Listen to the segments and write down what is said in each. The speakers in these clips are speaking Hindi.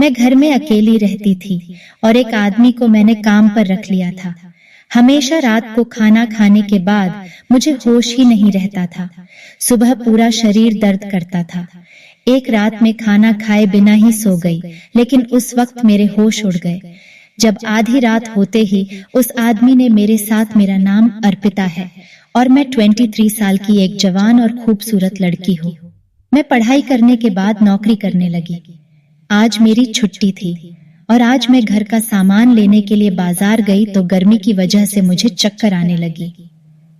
मैं घर में अकेली रहती थी और एक आदमी को मैंने काम पर रख लिया था। हमेशा रात को खाना खाने के बाद मुझे होश ही नहीं रहता था। सुबह पूरा शरीर दर्द करता था। एक रात में खाना खाए बिना ही सो गई, लेकिन उस वक्त मेरे होश उड़ गए जब आधी रात होते ही उस आदमी ने मेरे साथ, मेरा नाम अर्पिता है और मैं 23 साल की एक जवान और खूबसूरत लड़की हूँ। मैं पढ़ाई करने के बाद नौकरी करने लगी। आज मेरी छुट्टी थी और आज मैं घर का सामान लेने के लिए बाजार गई तो गर्मी की वजह से मुझे चक्कर आने लगी।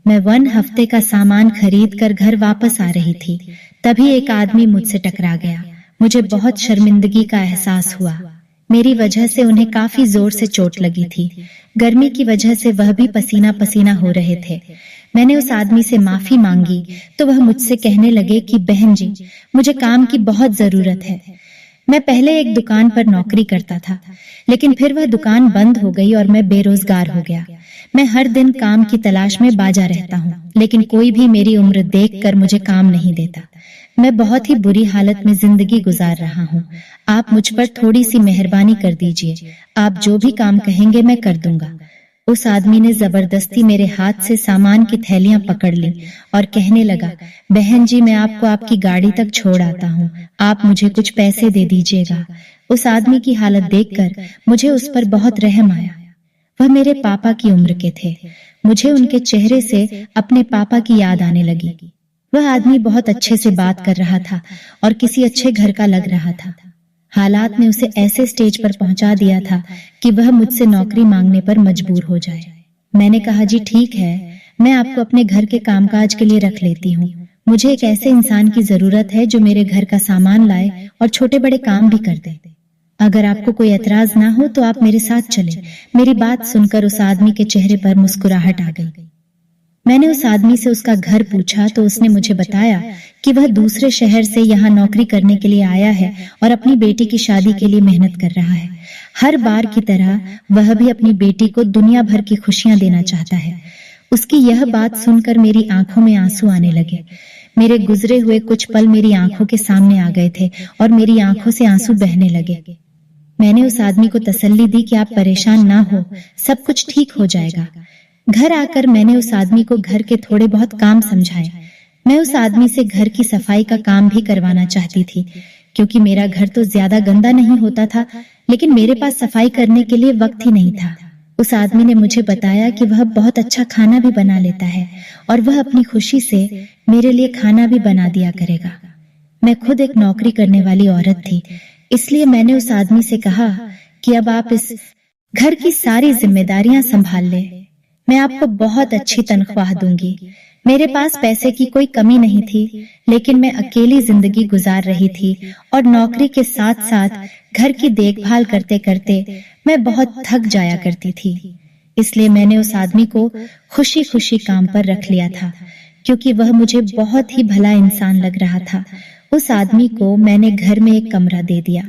मैं 1 हफ्ते का सामान खरीद कर घर वापस आ रही थी, तभी एक आदमी मुझसे टकरा गया। मुझे बहुत शर्मिंदगी का एहसास हुआ। मेरी वजह से उन्हें काफी जोर से चोट लगी थी। गर्मी की वजह से वह भी पसीना पसीना हो रहे थे। मैंने उस आदमी से माफी मांगी तो वह मुझसे कहने लगे कि बहन जी, मुझे काम की बहुत जरूरत है। मैं पहले एक दुकान पर नौकरी करता था, लेकिन फिर वह दुकान बंद हो गई और मैं बेरोजगार हो गया। मैं हर दिन काम की तलाश में बाजा रहता हूँ, लेकिन कोई भी मेरी उम्र देखकर मुझे काम नहीं देता। मैं बहुत ही बुरी हालत में जिंदगी गुजार रहा हूँ। आप मुझ पर थोड़ी सी मेहरबानी कर दीजिए। आप जो भी काम कहेंगे मैं कर दूंगा। उस आदमी ने जबरदस्ती मेरे हाथ से सामान की थैलियां पकड़ ली और कहने लगा, बहन जी, मैं आपको आपकी गाड़ी तक छोड़ आता हूँ, आप मुझे कुछ पैसे दे दीजिएगा। उस आदमी की हालत देखकर मुझे उस पर बहुत रहम आया। वह मेरे पापा की उम्र के थे। मुझे उनके चेहरे से अपने पापा की याद आने लगी। वह आदमी बहुत अच्छे से बात कर रहा था और किसी अच्छे घर का लग रहा था। हालात ने उसे ऐसे स्टेज पर पहुंचा दिया था कि वह मुझसे नौकरी मांगने पर मजबूर हो जाए। मैंने कहा, जी ठीक है, मैं आपको अपने घर के कामकाज के लिए रख लेती हूँ। मुझे एक ऐसे इंसान की जरूरत है जो मेरे घर का सामान लाए और छोटे बड़े काम भी कर दे। अगर आपको कोई एतराज ना हो तो आप मेरे साथ चले। मेरी बात सुनकर उस आदमी के चेहरे पर मुस्कुराहट आ गई। मैंने उस आदमी से उसका घर पूछा तो उसने मुझे बताया कि वह दूसरे शहर से यहाँ नौकरी करने के लिए आया है और अपनी बेटी की शादी के लिए मेहनत कर रहा है। हर बार की तरह वह भी अपनी बेटी को दुनिया भर की खुशियां देना चाहता है। उसकी यह बात सुनकर मेरी आंखों में आंसू आने लगे। मेरे गुजरे हुए कुछ पल मेरी आंखों के सामने आ गए थे और मेरी आंखों से आंसू बहने लगे। मैंने उस आदमी को तसल्ली दी कि आप परेशान ना हो, सब कुछ ठीक हो जाएगा। घर आकर मैंने उस आदमी को घर के थोड़े बहुत काम समझाए। मैं उस आदमी से घर की सफाई का काम भी करवाना चाहती थी, क्योंकि मेरा घर तो ज्यादा गंदा नहीं होता था, लेकिन मेरे पास सफाई करने के लिए वक्त ही नहीं था। उस आदमी ने मुझे बताया कि वह बहुत अच्छा खाना भी बना लेता है और वह अपनी खुशी से मेरे लिए खाना भी बना दिया करेगा। मैं खुद एक नौकरी करने वाली औरत थी, इसलिए मैंने उस आदमी से कहा कि अब आप इस घर की सारी जिम्मेदारियां संभाल ले। मैं आपको बहुत अच्छी तनख्वाह दूंगी। मेरे पास पैसे की कोई कमी नहीं थी, लेकिन मैं अकेली जिंदगी गुजार रही थी और नौकरी के साथ साथ घर की देखभाल करते करते मैं बहुत थक जाया करती थी। इसलिए मैंने उस आदमी को खुशी खुशी काम पर रख लिया था, क्योंकि वह मुझे बहुत ही भला इंसान लग रहा था। उस आदमी को मैंने घर में एक कमरा दे दिया।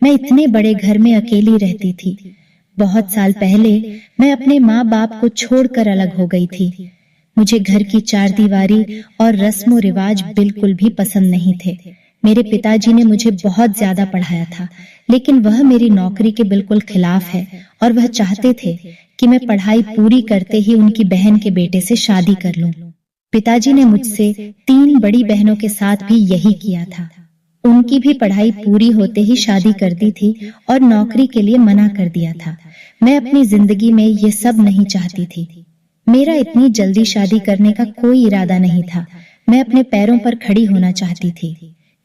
मैं इतने बड़े घर में अकेली रहती थी। बहुत साल पहले मैं अपने माँ बाप को छोड़कर अलग हो गई थी। मुझे घर की चारदीवारी और रस्मों रिवाज बिल्कुल भी पसंद नहीं थे। मेरे पिताजी ने मुझे बहुत ज्यादा पढ़ाया था, लेकिन वह मेरी नौकरी के बिल्कुल खिलाफ है और वह चाहते थे कि मैं पढ़ाई पूरी करते ही उनकी बहन के बेटे से शादी कर लूं। पिताजी ने मुझसे 3 बड़ी बहनों के साथ भी यही किया था। उनकी भी पढ़ाई पूरी होते ही शादी कर दी थी और नौकरी के लिए मना कर दिया था। मैं अपनी जिंदगी में ये सब नहीं चाहती थी। मेरा इतनी जल्दी शादी करने का कोई इरादा नहीं था। मैं अपने पैरों पर खड़ी होना चाहती थी।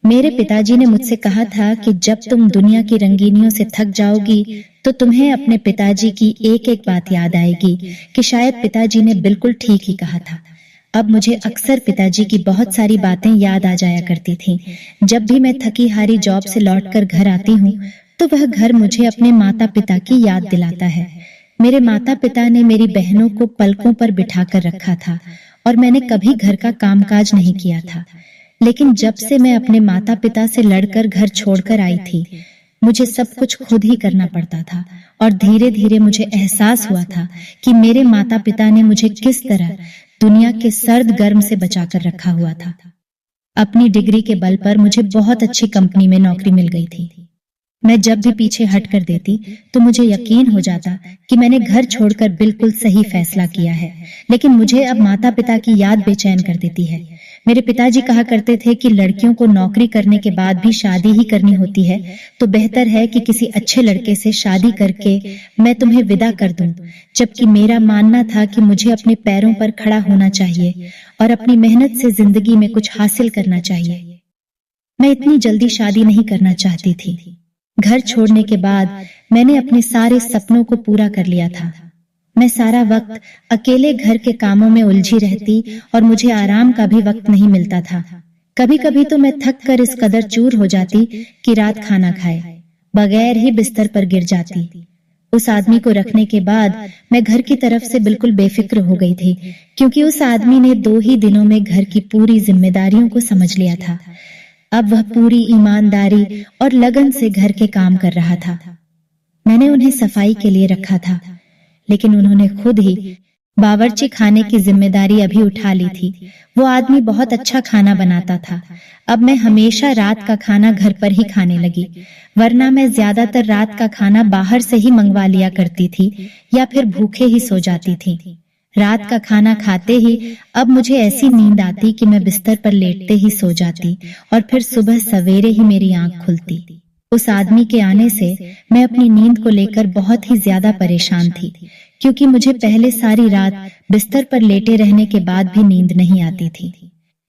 मेरे पिताजी ने मुझसे कहा था कि जब तुम दुनिया की रंगीनियों से थक जाओगी तो तुम्हें अपने पिताजी की एक एक बात याद आएगी कि शायद पिताजी ने बिल्कुल ठीक ही कहा था। अब मुझे अक्सर पिताजी की बहुत सारी बातें याद आ जाया करती थीं। जब भी मैं थकी हारी जॉब से लौटकर घर आती हूँ तो वह घर मुझे अपने माता पिता की याद दिलाता है। मेरे माता पिता ने मेरी बहनों को पलकों पर बिठाकर रखा था और मैंने कभी घर का कामकाज नहीं किया था। लेकिन जब से मैं अपने माता पिता से लड़कर घर छोड़कर आई थी, मुझे सब कुछ खुद ही करना पड़ता था और धीरे धीरे मुझे एहसास हुआ था कि मेरे माता पिता ने मुझे किस तरह दुनिया के सर्द गर्म से बचाकर रखा हुआ था। अपनी डिग्री के बल पर मुझे बहुत अच्छी कंपनी में नौकरी मिल गई थी। मैं जब भी पीछे हट कर देती तो मुझे यकीन हो जाता कि मैंने घर छोड़कर बिल्कुल सही फैसला किया है। लेकिन मुझे अब माता पिता की याद बेचैन कर देती है। मेरे पिताजी कहा करते थे कि लड़कियों को नौकरी करने के बाद भी शादी ही करनी होती है, तो बेहतर है कि किसी अच्छे लड़के से शादी करके मैं तुम्हें विदा कर दूं। जबकि मेरा मानना था कि मुझे अपने पैरों पर खड़ा होना चाहिए और अपनी मेहनत से जिंदगी में कुछ हासिल करना चाहिए। मैं इतनी जल्दी शादी नहीं करना चाहती थी। घर छोड़ने के बाद मैंने अपने सारे सपनों को पूरा कर लिया था। मैं सारा वक्त अकेले घर के कामों में उलझी रहती और मुझे आराम का भी वक्त नहीं मिलता था। कभी कभी तो मैं थक कर इस कदर चूर हो जाती कि रात खाना खाए बगैर ही बिस्तर पर गिर जाती। उस आदमी को रखने के बाद मैं घर की तरफ से बिल्कुल बेफिक्र हो गई थी, क्योंकि उस आदमी ने 2 ही दिनों में घर की पूरी जिम्मेदारियों को समझ लिया था। अब वह पूरी ईमानदारी और लगन से घर के काम कर रहा था। मैंने उन्हें सफाई के लिए रखा था, लेकिन उन्होंने खुद ही बावर्ची खाने की जिम्मेदारी अभी उठा ली थी। वो आदमी बहुत अच्छा खाना बनाता था। अब मैं हमेशा रात का खाना घर पर ही खाने लगी, वरना मैं ज्यादातर रात का खाना बाहर से ही मंगवा लिया करती थी या फिर भूखे ही सो जाती थी। रात का खाना खाते ही अब मुझे ऐसी नींद आती कि मैं बिस्तर पर लेटते ही सो जाती और फिर सुबह सवेरे ही मेरी आंख खुलती। उस आदमी के आने से मैं अपनी नींद को लेकर बहुत ही ज्यादा परेशान थी, क्योंकि मुझे पहले सारी रात बिस्तर पर लेटे रहने के बाद भी नींद नहीं आती थी।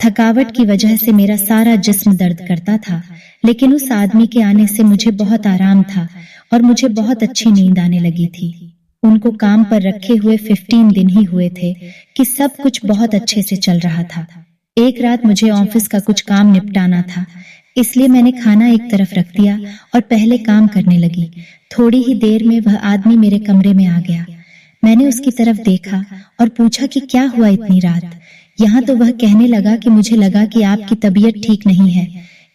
थकावट की वजह से मेरा सारा जिस्म दर्द करता था, लेकिन उस आदमी के आने से मुझे बहुत आराम था और मुझे बहुत अच्छी नींद आने लगी थी। उनको काम पर रखे हुए 15 दिन ही हुए थे कि सब कुछ बहुत अच्छे से चल रहा था। एक रात मुझे ऑफिस का कुछ काम निपटाना था, इसलिए मैंने खाना एक तरफ रख दिया और पहले काम करने लगी। थोड़ी ही देर में वह आदमी मेरे कमरे में आ गया। मैंने उसकी तरफ देखा और पूछा कि क्या हुआ इतनी रात। यहाँ तो वह कहने लगा कि मुझे लगा कि आपकी तबीयत ठीक नहीं है,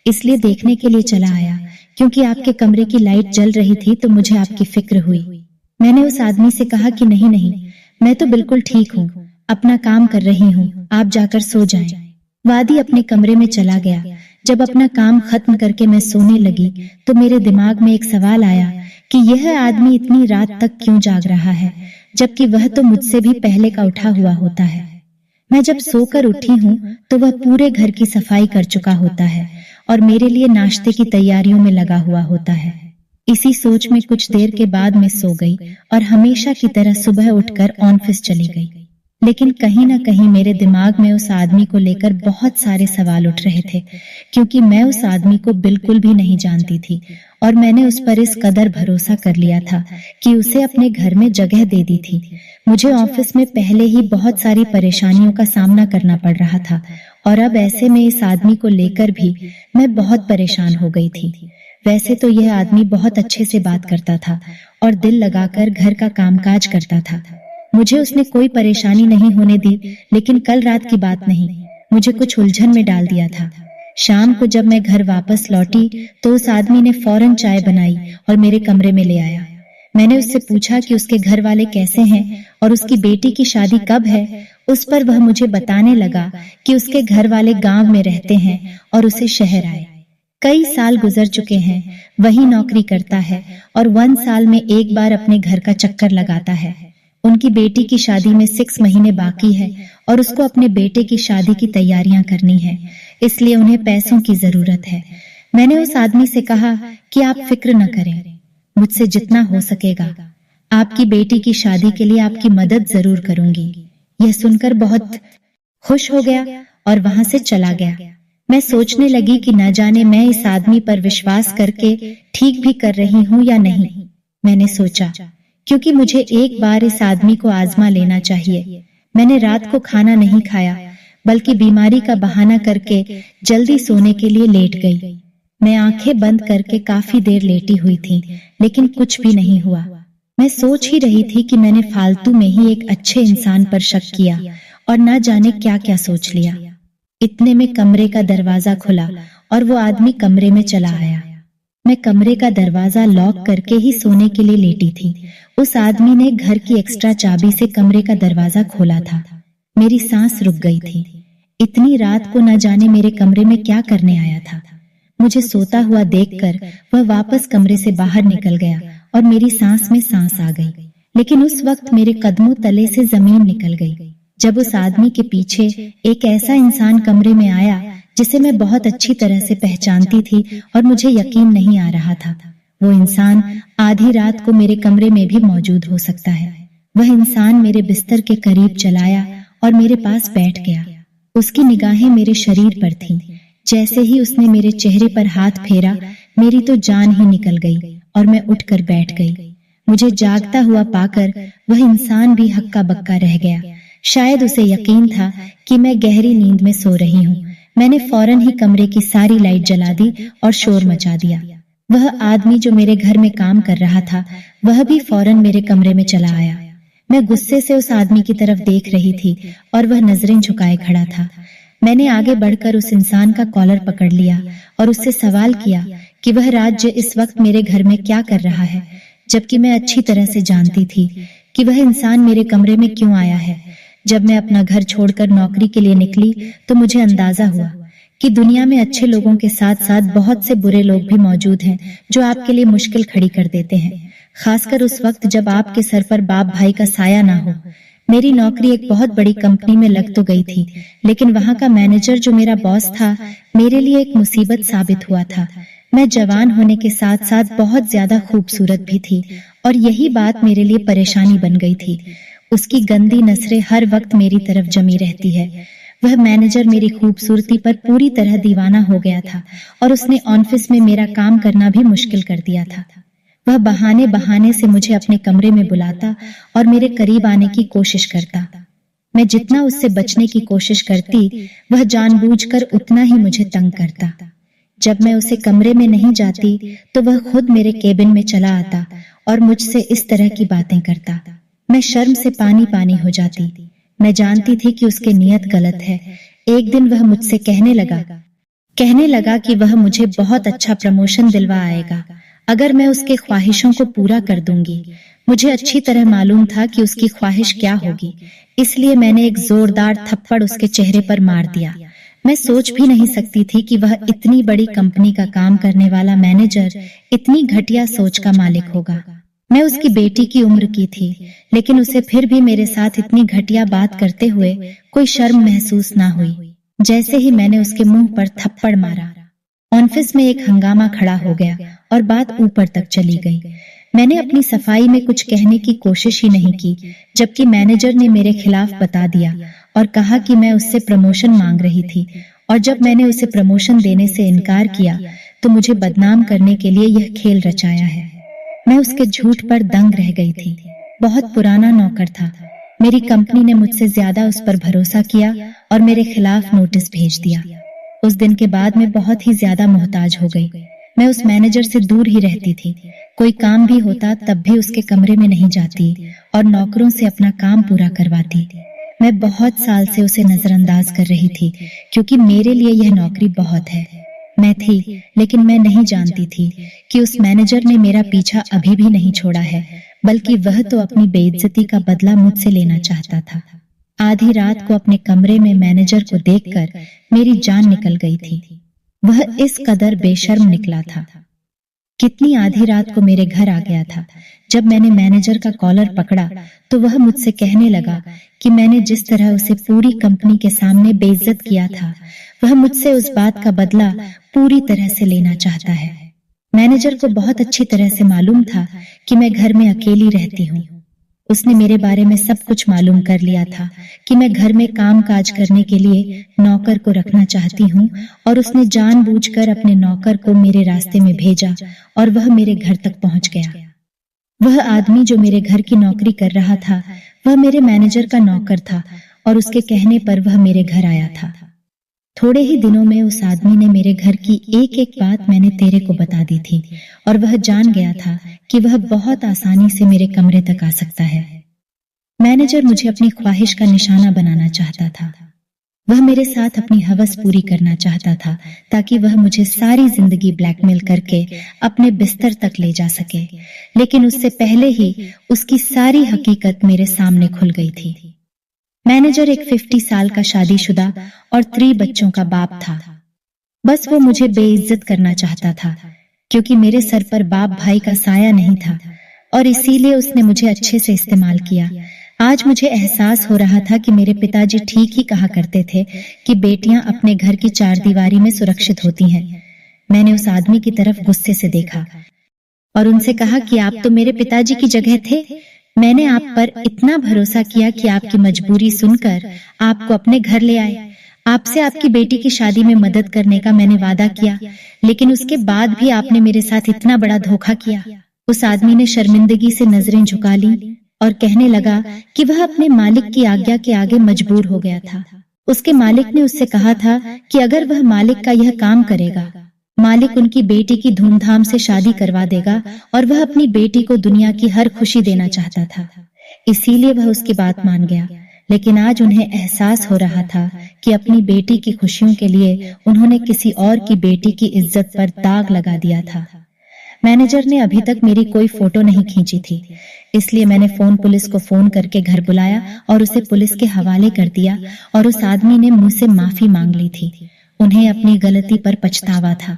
इसलिए देखने के लिए चला आया। क्योंकि आपके कमरे की लाइट जल रही थी तो मुझे आपकी फिक्र हुई। मैंने उस आदमी से कहा कि नहीं नहीं, मैं तो बिल्कुल ठीक हूँ, अपना काम कर रही हूँ, आप जाकर सो जाएं। वादी अपने कमरे में चला गया। जब अपना काम खत्म करके मैं सोने लगी तो मेरे दिमाग में एक सवाल आया कि यह आदमी इतनी रात तक क्यों जाग रहा है, जबकि वह तो मुझसे भी पहले का उठा हुआ होता है। मैं जब सोकर उठी हूँ तो वह पूरे घर की सफाई कर चुका होता है और मेरे लिए नाश्ते की तैयारियों में लगा हुआ होता है। इसी सोच में कुछ देर के बाद मैं सो गई और हमेशा की तरह सुबह उठकर ऑफिस चली गई। लेकिन कहीं ना कहीं मेरे दिमाग में उस आदमी को लेकर बहुत सारे सवाल उठ रहे थे, क्योंकि मैं उस आदमी को बिल्कुल भी नहीं जानती थी और मैंने उस पर इस कदर भरोसा कर लिया था कि उसे अपने घर में जगह दे दी थी। मुझे ऑफिस में पहले ही बहुत सारी परेशानियों का सामना करना पड़ रहा था और अब ऐसे में इस आदमी को लेकर भी मैं बहुत परेशान हो गई थी। वैसे तो यह आदमी बहुत अच्छे से बात करता था और दिल लगाकर घर का कामकाज करता था। मुझे उसने कोई परेशानी नहीं होने दी, लेकिन कल रात की बात नहीं, मुझे कुछ उलझन में डाल दिया था। शाम को जब मैं घर वापस लौटी तो उस आदमी ने फौरन चाय बनाई और मेरे कमरे में ले आया। मैंने उससे पूछा कि उसके घर वाले कैसे हैं और उसकी बेटी की शादी कब है। उस पर वह मुझे बताने लगा कि उसके घर वाले गांव में रहते हैं और उसे शहर आए। कई साल गुजर चुके हैं, वही नौकरी करता है और 1 साल में एक बार अपने घर का चक्कर लगाता है। उनकी बेटी की शादी में 6 महीने बाकी है और उसको अपने बेटे की शादी की तैयारियां करनी है, इसलिए उन्हें पैसों की जरूरत है। मैंने उस आदमी से कहा कि आप फिक्र न करें, मुझसे जितना हो सकेगा आपकी बेटी की शादी के लिए आपकी मदद जरूर करूंगी। यह सुनकर बहुत खुश हो गया और वहां से चला गया। मैं सोचने लगी कि न जाने मैं इस आदमी पर विश्वास करके ठीक भी कर रही हूँ या नहीं। मैंने सोचा, क्योंकि मुझे एक बार इस आदमी को आजमा लेना चाहिए। मैंने रात को खाना नहीं खाया, बल्कि बीमारी का बहाना करके जल्दी सोने के लिए लेट गई। मैं आंखें बंद करके काफी देर लेटी हुई थी, लेकिन कुछ भी नहीं हुआ। मैं सोच ही रही थी कि मैंने फालतू में ही एक अच्छे इंसान पर शक किया और न जाने क्या क्या सोच लिया। इतने में कमरे का दरवाजा खुला और वो आदमी कमरे में चला आया। मैं कमरे का दरवाजा लॉक करके ही सोने के लिए लेटी थी। उस आदमी ने घर की एक्स्ट्रा चाबी से कमरे का दरवाजा खोला था। मेरी सांस रुक गई थी। इतनी रात को न जाने मेरे कमरे में क्या करने आया था। मुझे सोता हुआ देखकर वह वापस कमरे से बाहर निकल गया और मेरी सांस में सांस आ गई। लेकिन उस वक्त मेरे कदमों तले से जमीन निकल गई जब उस आदमी के पीछे एक ऐसा इंसान कमरे में आया जिसे मैं बहुत अच्छी तरह से पहचानती थी और मुझे यकीन नहीं आ रहा था। वो इंसान आधी रात को मेरे कमरे में भी मौजूद हो सकता है। वह इंसान मेरे बिस्तर के करीब चलाया और मेरे पास बैठ गया। उसकी निगाहें मेरे शरीर पर थीं। जैसे ही उसने मेरे चेहरे पर हाथ फेरा, मेरी तो जान ही निकल गई और मैं उठकर बैठ गई। मुझे जागता हुआ पाकर वह इंसान भी हक्का बक्का रह गया। शायद उसे यकीन था कि मैं गहरी नींद में सो रही हूँ। मैंने फौरन ही कमरे की सारी लाइट जला दी और शोर मचा दिया। वह आदमी जो मेरे घर में काम कर रहा था, वह भी फौरन मेरे कमरे में चला आया। मैं गुस्से से उस आदमी की तरफ देख रही थी और वह नजरें झुकाए खड़ा था। मैंने आगे बढ़कर उस इंसान का कॉलर पकड़ लिया और उससे सवाल किया कि वह राज्य इस वक्त मेरे घर में क्या कर रहा है, जबकि मैं अच्छी तरह से जानती थी कि वह इंसान मेरे कमरे में क्यों आया है। जब मैं अपना घर छोड़कर नौकरी के लिए निकली तो मुझे अंदाजा हुआ कि दुनिया में अच्छे लोगों के साथ साथ बहुत से बुरे लोग भी मौजूद हैं जो आपके लिए मुश्किल खड़ी कर देते हैं, खासकर उस वक्त जब आपके सर पर बाप भाई का साया ना हो। मेरी नौकरी एक बहुत बड़ी कंपनी में लग तो गई थी, लेकिन वहां का मैनेजर जो मेरा बॉस था, मेरे लिए एक मुसीबत साबित हुआ था। मैं जवान होने के साथ साथ बहुत ज्यादा खूबसूरत भी थी और यही बात मेरे लिए परेशानी बन गई थी। उसकी गंदी नजरें हर वक्त मेरी तरफ जमी रहती है। वह मैनेजर मेरी खूबसूरती पर पूरी तरह दीवाना हो गया था और उसने ऑफिस में मेरा काम करना भी मुश्किल कर दिया था। वह बहाने बहाने से मुझे अपने कमरे में बुलाता और मेरे करीब आने की कोशिश करता। मैं जितना उससे बचने की कोशिश करती, वह जानबूझकर उतना ही मुझे तंग करता। जब मैं उसे कमरे में नहीं जाती तो वह खुद मेरे केबिन में चला आता और मुझसे इस तरह की बातें करता। मैं शर्म से पानी पानी हो जाती। मैं जानती थी कि उसकी नीयत गलत है। एक दिन वह मुझसे कहने लगा कि वह मुझे बहुत अच्छा प्रमोशन दिलवा आएगा अगर मैं उसके ख्वाहिशों को पूरा कर दूंगी। मुझे अच्छी तरह मालूम था कि उसकी ख्वाहिश क्या होगी, इसलिए मैंने एक जोरदार थप्पड़ उसके चेहरे पर मार दिया। मैं सोच भी नहीं सकती थी कि वह इतनी बड़ी कंपनी का काम करने वाला मैनेजर इतनी घटिया सोच का मालिक होगा। मैं उसकी बेटी की उम्र की थी, लेकिन उसे फिर भी मेरे साथ इतनी घटिया बात करते हुए कोई शर्म महसूस ना हुई। जैसे ही मैंने उसके मुंह पर थप्पड़ मारा, ऑफिस में एक हंगामा खड़ा हो गया और बात ऊपर तक चली गई। मैंने अपनी सफाई में कुछ कहने की कोशिश ही नहीं की, जबकि मैनेजर ने मेरे खिलाफ बता दिया और कहा कि मैं उससे प्रमोशन मांग रही थी और जब मैंने उसे प्रमोशन देने से इनकार किया तो मुझे बदनाम करने के लिए यह खेल रचाया है। मैं उसके झूठ पर दंग रह गई थी। बहुत पुराना नौकर था। मेरी कंपनी ने मुझसे ज्यादा उस पर भरोसा किया और मेरे खिलाफ नोटिस भेज दिया। उस दिन के बाद मैं बहुत ही ज्यादा मोहताज हो गई। मैं उस मैनेजर से दूर ही रहती थी। कोई काम भी होता तब भी उसके कमरे में नहीं जाती और नौकरों से अपना काम पूरा करवाती। मैं बहुत साल से उसे नजरअंदाज कर रही थी क्योंकि मेरे लिए यह नौकरी बहुत है। मैं थी, लेकिन मैं नहीं जानती थी कि उस मैनेजर ने मेरा पीछा अभी भी नहीं छोड़ा है, बल्कि वह तो अपनी बेइज्जती का बदला मुझसे लेना चाहता था। आधी रात को अपने कमरे में मैनेजर को देखकर मेरी जान निकल गई थी। वह इस कदर बेशर्म निकला था। कितनी आधी रात को मेरे घर आ गया था। जब मैंने मैनेजर का कॉलर पकड़ा तो वह मुझसे कहने लगा कि मैंने जिस तरह उसे पूरी कंपनी के सामने बेइज्जत किया था, वह मुझसे उस बात का बदला पूरी तरह से लेना चाहता है। मैनेजर को बहुत अच्छी तरह से मालूम था कि मैं घर में अकेली रहती हूँ। उसने मेरे बारे में सब कुछ मालूम कर लिया था कि मैं घर में काम काज करने के लिए नौकर को रखना चाहती हूँ और उसने जानबूझकर अपने नौकर को मेरे रास्ते में भेजा और वह मेरे घर तक पहुंच गया। वह आदमी जो मेरे घर की नौकरी कर रहा था, वह मेरे मैनेजर का नौकर था और उसके कहने पर वह मेरे घर आया था। थोड़े ही दिनों में उस आदमी ने मेरे घर की एक एक बात मैंने तेरे को बता दी थी और वह जान गया था कि वह बहुत आसानी से मेरे कमरे तक आ सकता है। मैनेजर मुझे अपनी ख्वाहिश का निशाना बनाना चाहता था। वह मेरे साथ अपनी हवस पूरी करना चाहता था ताकि वह मुझे सारी जिंदगी ब्लैकमेल करके अपने बिस्तर तक ले जा सके, लेकिन उससे पहले ही उसकी सारी हकीकत मेरे सामने खुल गई थी। मैनेजर एक 50 साल का शादीशुदा और 3 बच्चों का बाप था। बस वो मुझे बेइज्जत करना चाहता था, क्योंकि मेरे सर पर बाप भाई का साया नहीं था और इसीलिए उसने मुझे अच्छे से इस्तेमाल किया। आज मुझे एहसास हो रहा था कि मेरे पिताजी ठीक ही कहा करते थे कि बेटियां अपने घर की चारदीवारी में सुरक्षित होती हैं। मैंने उस आदमी की तरफ गुस्से से देखा और उनसे कहा कि आप तो मेरे पिताजी की जगह थे। मैंने आप पर इतना भरोसा किया कि आपकी मजबूरी सुनकर आपको अपने घर ले आए। आपसे आपकी बेटी की शादी में मदद करने का मैंने वादा किया, लेकिन उसके बाद भी आपने मेरे साथ इतना बड़ा धोखा किया। उस आदमी ने शर्मिंदगी से नजरें झुका ली और कहने लगा कि वह अपने मालिक की आज्ञा के आगे मजबूर हो गया था। उसके मालिक ने उससे कहा था कि अगर वह मालिक का यह काम करेगा, मालिक उनकी बेटी की धूमधाम से शादी करवा देगा और वह अपनी बेटी को दुनिया की हर खुशी देना चाहता था। इसीलिए वह उसकी बात मान गया। लेकिन आज उन्हें एहसास हो रहा था कि अपनी बेटी की खुशियों के लिए उन्होंने किसी और की बेटी की इज्जत पर दाग लगा दिया था। मैनेजर ने अभी तक मेरी कोई फोटो नहीं खींची थी, इसलिए मैंने पुलिस को फोन करके घर बुलाया और उसे पुलिस के हवाले कर दिया और उस आदमी ने मुझसे माफी मांग ली थी। उन्हें अपनी गलती पर पछतावा था।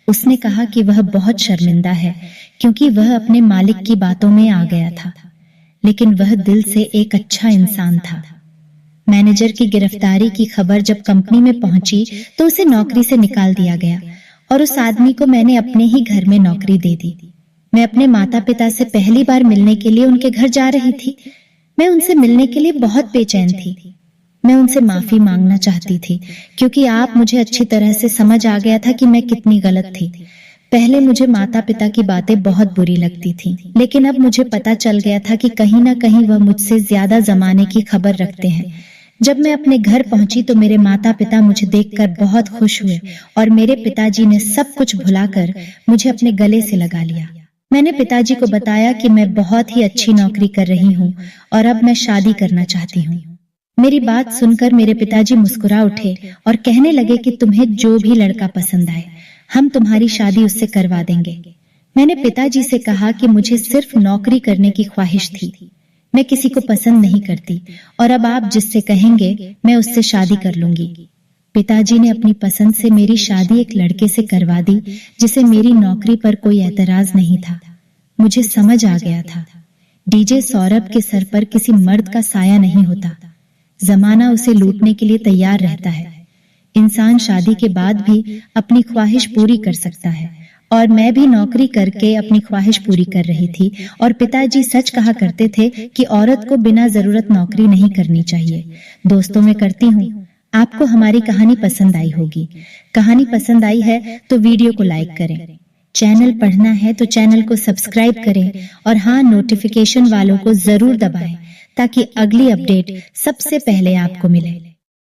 उसने कहा कि वह बहुत शर्मिंदा है क्योंकि वह अपने मालिक की बातों में आ गया था, लेकिन वह दिल से एक अच्छा इंसान था। मैनेजर की गिरफ्तारी की खबर जब कंपनी में पहुंची तो उसे नौकरी से निकाल दिया गया और उस आदमी को मैंने अपने ही घर में नौकरी दे दी। मैं अपने माता पिता से पहली बार मिलने के लिए उनके घर जा रही थी। मैं उनसे मिलने के लिए बहुत बेचैन थी। मैं उनसे माफी मांगना चाहती थी क्योंकि आप मुझे अच्छी तरह से समझ आ गया था कि मैं कितनी गलत थी। पहले मुझे माता पिता की बातें बहुत बुरी लगती थी, लेकिन अब मुझे पता चल गया था कि कहीं ना कहीं वह मुझसे ज्यादा जमाने की खबर रखते हैं। जब मैं अपने घर पहुंची तो मेरे माता पिता मुझे देखकर बहुत खुश हुए और मेरे पिताजी ने सब कुछ भुलाकर मुझे अपने गले से लगा लिया। मैंने पिताजी को बताया कि मैं बहुत ही अच्छी नौकरी कर रही हूँ और अब मैं शादी करना चाहती हूँ। मेरी बात सुनकर मेरे पिताजी मुस्कुरा उठे और कहने लगे कि तुम्हें जो भी लड़का पसंद आए, हम तुम्हारी शादी उससे करवा देंगे। मैंने पिताजी से कहा कि मुझे सिर्फ नौकरी करने की ख्वाहिश थी, मैं किसी को पसंद नहीं करती और अब आप जिससे कहेंगे मैं उससे शादी कर लूंगी। पिताजी ने अपनी पसंद से मेरी शादी एक लड़के से करवा दी जिसे मेरी नौकरी पर कोई एतराज नहीं था। मुझे समझ आ गया था, डीजे सौरभ के सर पर किसी मर्द का साया नहीं होता। जमाना उसे लूटने के लिए तैयार रहता है। इंसान शादी के बाद भी अपनी ख्वाहिश पूरी कर सकता है और मैं भी नौकरी करके अपनी ख्वाहिश पूरी कर रही थी और पिताजी सच कहा करते थे कि औरत को बिना जरूरत नौकरी नहीं करनी चाहिए। दोस्तों, मैं करती हूँ। आपको हमारी कहानी पसंद आई होगी। कहानी पसंद आई है तो वीडियो को लाइक करें। चैनल पढ़ना है तो चैनल को सब्सक्राइब करें और हाँ, नोटिफिकेशन वालों को जरूर दबाएं ताकि अगली अपडेट सबसे पहले आपको मिले।